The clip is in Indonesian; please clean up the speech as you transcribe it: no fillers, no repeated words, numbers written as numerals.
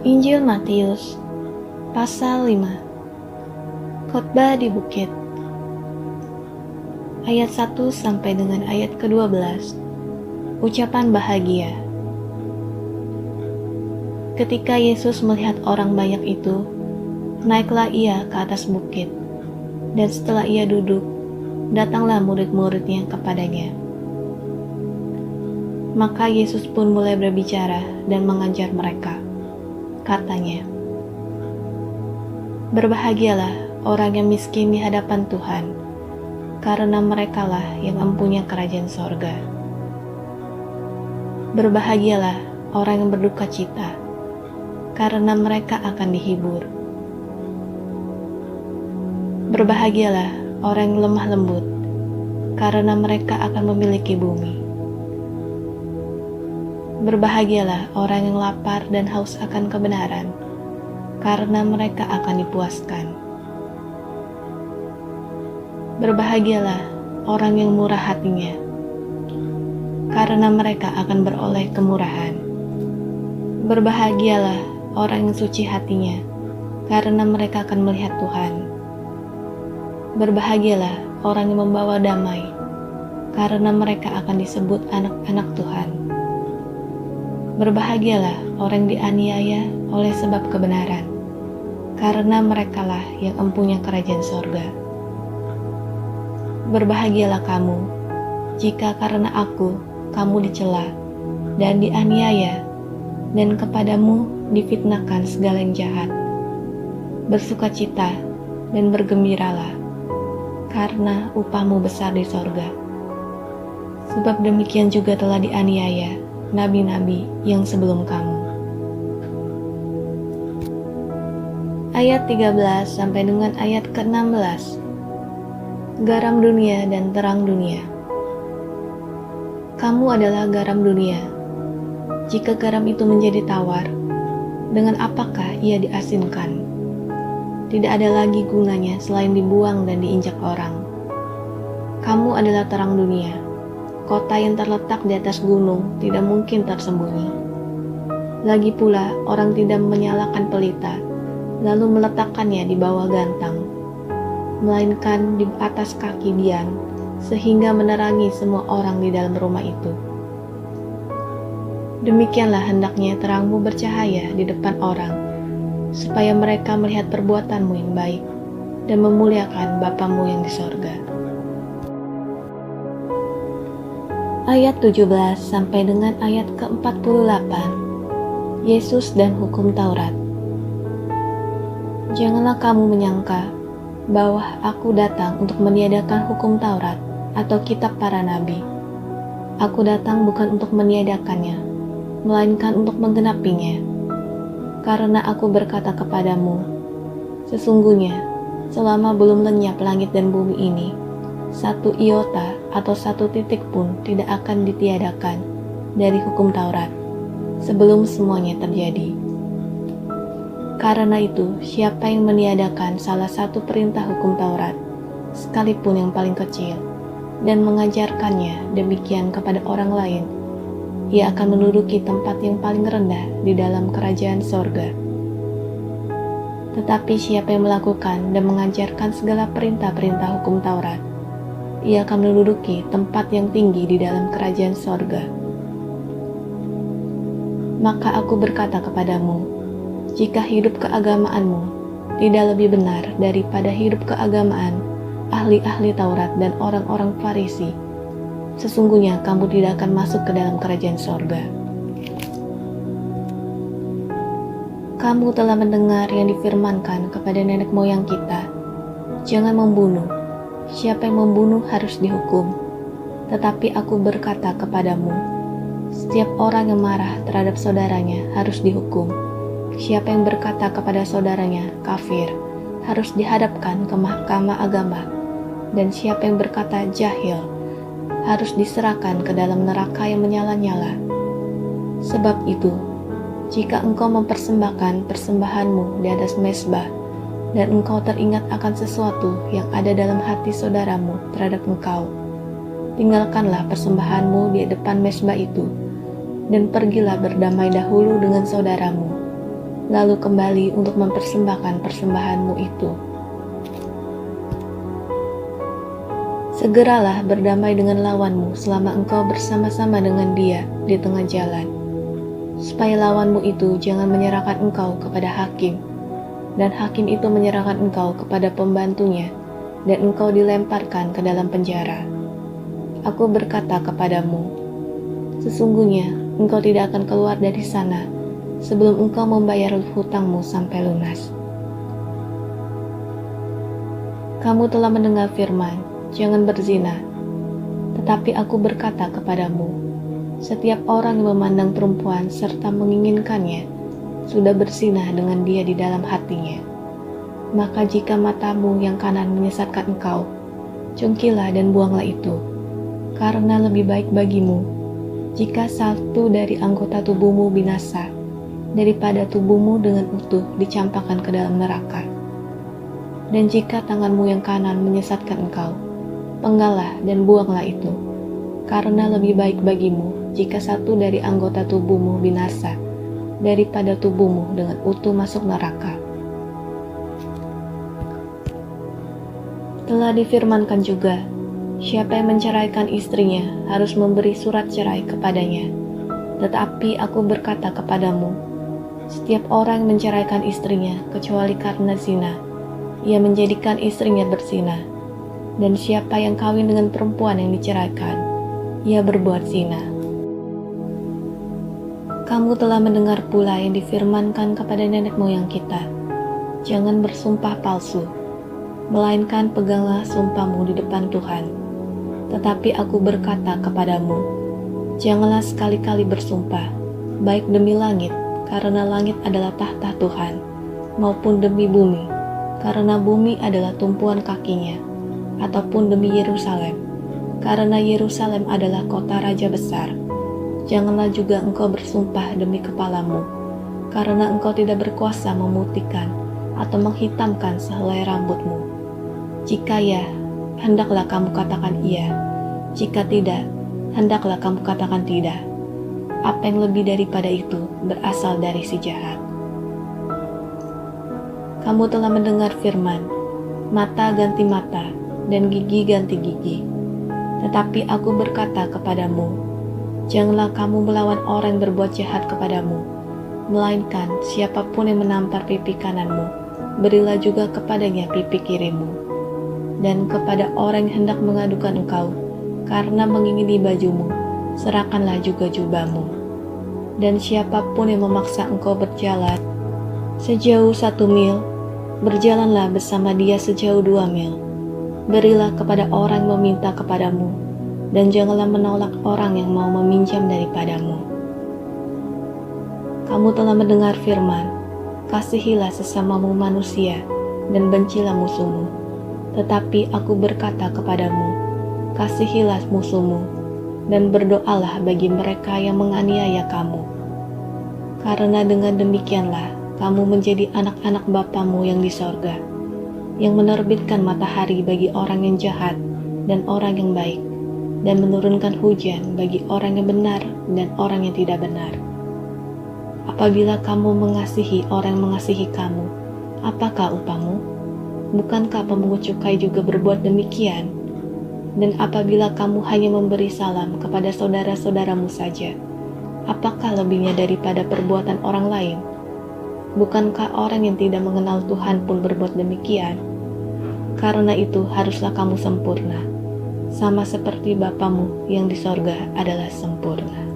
Injil Matius, pasal 5. Khotbah di bukit. Ayat 1 sampai dengan ayat ke-12. Ucapan bahagia. Ketika Yesus melihat orang banyak itu, naiklah ia ke atas bukit, dan setelah ia duduk, datanglah murid-muridnya kepadanya. Maka Yesus pun mulai berbicara dan mengajar mereka. Katanya, "Berbahagialah orang yang miskin di hadapan Tuhan, karena merekalah yang empunya kerajaan sorga. Berbahagialah orang yang berduka cita, karena mereka akan dihibur. Berbahagialah orang yang lemah lembut, karena mereka akan memiliki bumi. Berbahagialah orang yang lapar dan haus akan kebenaran, karena mereka akan dipuaskan. Berbahagialah orang yang murah hatinya, karena mereka akan beroleh kemurahan. Berbahagialah orang yang suci hatinya, karena mereka akan melihat Tuhan. Berbahagialah orang yang membawa damai, karena mereka akan disebut anak-anak Tuhan. Berbahagialah orang yang dianiaya oleh sebab kebenaran, karena merekalah yang empunya kerajaan sorga. Berbahagialah kamu, jika karena aku kamu dicela dan dianiaya, dan kepadamu difitnahkan segala yang jahat. Bersukacita dan bergembiralah, karena upahmu besar di sorga. Sebab demikian juga telah dianiaya nabi-nabi yang sebelum kamu." Ayat 13 sampai dengan ayat ke-16. Garam dunia dan terang dunia. Kamu adalah garam dunia. Jika garam itu menjadi tawar, dengan apakah ia diasinkan? Tidak ada lagi gunanya selain dibuang dan diinjak orang. Kamu adalah terang dunia. Kota yang terletak di atas gunung tidak mungkin tersembunyi. Lagi pula, orang tidak menyalakan pelita, lalu meletakkannya di bawah gantang, melainkan di atas kaki Dian, sehingga menerangi semua orang di dalam rumah itu. Demikianlah hendaknya terangmu bercahaya di depan orang, supaya mereka melihat perbuatanmu yang baik, dan memuliakan Bapamu yang di sorga. Ayat 17 sampai dengan ayat ke-48. Yesus dan hukum Taurat. Janganlah kamu menyangka bahwa aku datang untuk meniadakan hukum Taurat atau kitab para nabi. Aku datang bukan untuk meniadakannya, melainkan untuk menggenapinya. Karena aku berkata kepadamu, sesungguhnya selama belum lenyap langit dan bumi ini, satu iota atau satu titik pun tidak akan ditiadakan dari hukum Taurat sebelum semuanya terjadi. Karena itu, siapa yang meniadakan salah satu perintah hukum Taurat, sekalipun yang paling kecil, dan mengajarkannya demikian kepada orang lain, ia akan menduduki tempat yang paling rendah di dalam kerajaan sorga. Tetapi siapa yang melakukan dan mengajarkan segala perintah-perintah hukum Taurat, ia akan menduduki tempat yang tinggi di dalam kerajaan sorga. Maka aku berkata kepadamu, jika hidup keagamaanmu tidak lebih benar daripada hidup keagamaan ahli-ahli Taurat dan orang-orang Farisi, sesungguhnya kamu tidak akan masuk ke dalam kerajaan sorga. Kamu telah mendengar yang difirmankan kepada nenek moyang kita, jangan membunuh. Siapa yang membunuh harus dihukum. Tetapi aku berkata kepadamu, setiap orang yang marah terhadap saudaranya harus dihukum. Siapa yang berkata kepada saudaranya kafir harus dihadapkan ke mahkamah agama. Dan siapa yang berkata jahil harus diserahkan ke dalam neraka yang menyala-nyala. Sebab itu, jika engkau mempersembahkan persembahanmu di atas mezbah, dan engkau teringat akan sesuatu yang ada dalam hati saudaramu terhadap engkau, tinggalkanlah persembahanmu di depan mezbah itu, dan pergilah berdamai dahulu dengan saudaramu. lalu kembali untuk mempersembahkan persembahanmu itu. Segeralah berdamai dengan lawanmu selama engkau bersama-sama dengan dia di tengah jalan, supaya lawanmu itu jangan menyerahkan engkau kepada hakim, dan hakim itu menyerahkan engkau kepada pembantunya, dan engkau dilemparkan ke dalam penjara. Aku berkata kepadamu, sesungguhnya engkau tidak akan keluar dari sana sebelum engkau membayar hutangmu sampai lunas. Kamu telah mendengar firman, jangan berzina. Tetapi aku berkata kepadamu, setiap orang yang memandang perempuan serta menginginkannya sudah berzina dengan dia di dalam hatinya. Maka jika matamu yang kanan menyesatkan engkau, cungkilah dan buanglah itu, karena lebih baik bagimu jika satu dari anggota tubuhmu binasa daripada tubuhmu dengan utuh dicampakkan ke dalam neraka. Dan jika tanganmu yang kanan menyesatkan engkau, penggalah dan buanglah itu, karena lebih baik bagimu jika satu dari anggota tubuhmu binasa daripada tubuhmu dengan utuh masuk neraka. Telah difirmankan juga, siapa yang menceraikan istrinya harus memberi surat cerai kepadanya. Tetapi aku berkata kepadamu, setiap orang yang menceraikan istrinya kecuali karena zina, ia menjadikan istrinya berzina. Dan siapa yang kawin dengan perempuan yang diceraikan, ia berbuat zina. Kamu telah mendengar pula yang difirmankan kepada nenek moyang kita, jangan bersumpah palsu, melainkan peganglah sumpahmu di depan Tuhan. Tetapi aku berkata kepadamu, janganlah sekali-kali bersumpah, baik demi langit, karena langit adalah tahta Tuhan, maupun demi bumi, karena bumi adalah tumpuan kakinya, ataupun demi Yerusalem, karena Yerusalem adalah kota raja besar. Janganlah juga engkau bersumpah demi kepalamu, karena engkau tidak berkuasa memutihkan atau menghitamkan sehelai rambutmu. Jika ya, hendaklah kamu katakan iya. Jika tidak, hendaklah kamu katakan tidak. Apa yang lebih daripada itu berasal dari si jahat. Kamu telah mendengar firman, mata ganti mata, dan gigi ganti gigi. Tetapi aku berkata kepadamu, janganlah kamu melawan orang yang berbuat jahat kepadamu, melainkan siapapun yang menampar pipi kananmu, berilah juga kepadanya pipi kirimu. Dan kepada orang yang hendak mengadukan engkau karena mengingini bajumu, serahkanlah juga jubahmu. Dan siapapun yang memaksa engkau berjalan sejauh 1 mil, berjalanlah bersama dia sejauh 2 mil. Berilah kepada orang yang meminta kepadamu, dan janganlah menolak orang yang mau meminjam daripadamu. Kamu telah mendengar firman, kasihilah sesamamu manusia, dan bencilah musuhmu. Tetapi aku berkata kepadamu, kasihilah musuhmu, dan berdoalah bagi mereka yang menganiaya kamu. Karena dengan demikianlah kamu menjadi anak-anak Bapamu yang di sorga, yang menerbitkan matahari bagi orang yang jahat dan orang yang baik, dan menurunkan hujan bagi orang yang benar dan orang yang tidak benar. Apabila kamu mengasihi orang yang mengasihi kamu, apakah upahmu? Bukankah pemungut cukai juga berbuat demikian? Dan apabila kamu hanya memberi salam kepada saudara-saudaramu saja, apakah lebihnya daripada perbuatan orang lain? Bukankah orang yang tidak mengenal Tuhan pun berbuat demikian? Karena itu haruslah kamu sempurna, sama seperti Bapamu yang di sorga adalah sempurna.